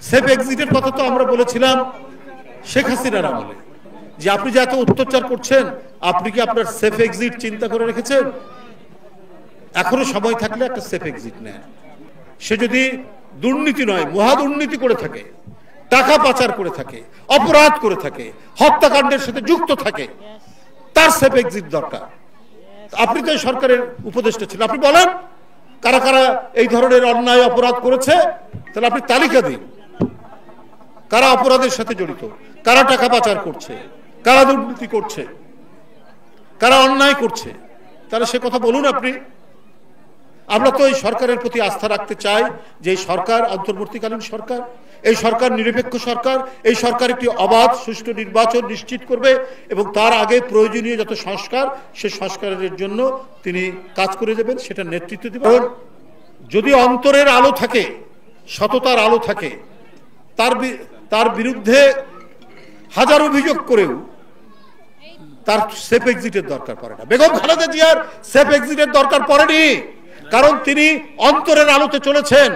Safe এক্সিটের কথা তো আমরা বলেছিলাম শেখ হাসিনার আমলে, যে আপনি যে এত অত্যাচার করছেন, আপনি কি আপনার সেফ এক্সিট চিন্তা করে রেখেছেন? এখনো সময় থাকলে একটা সেফ এক্সিট নেন। সে যদি দুর্নীতি নয় মহা দুর্নীতি করে থাকে, টাকা পাচার করে থাকে, অপরাধ করে থাকে, হত্যাকাণ্ডের সাথে যুক্ত থাকে, তার সেফ এক্সিট দরকার। আপনি তো সরকারের উপদেষ্টা ছিলেন, আপনি বলেন কারা কারা এই ধরনের অন্যায় অপরাধ করেছে, তাহলে আপনি তালিকা দিন কারা অপরাধের সাথে জড়িত, কারা টাকা পাচার করছে, কারা দুর্নীতি করছে, কারা অন্যায় করছে, তাহলে সে কথা বলুন আপনি। আমরা তো এই সরকারের প্রতি আস্থা রাখতে চাই যে এই সরকার অন্তর্বর্তীকালীন সরকার, এই সরকার নিরপেক্ষ সরকার, এই সরকার একটি অবাধ সুষ্ঠু নির্বাচন নিশ্চিত করবে এবং তার আগে প্রয়োজনীয় যত সংস্কার, সে সংস্কারের জন্য তিনি কাজ করে যাবেন, সেটা নেতৃত্ব দেবেন। যদি অন্তরের আলো থাকে, সততার আলো থাকে, তার বিরুদ্ধে হাজার অভিযোগ করেও তার সেফ এক্সিটের দরকার পড়ে না। বেগম খালেদা জিয়ার সেফ এক্সিটের দরকার পড়েনি, কারণ তিনি অন্তরের আলোতে চলেছেন।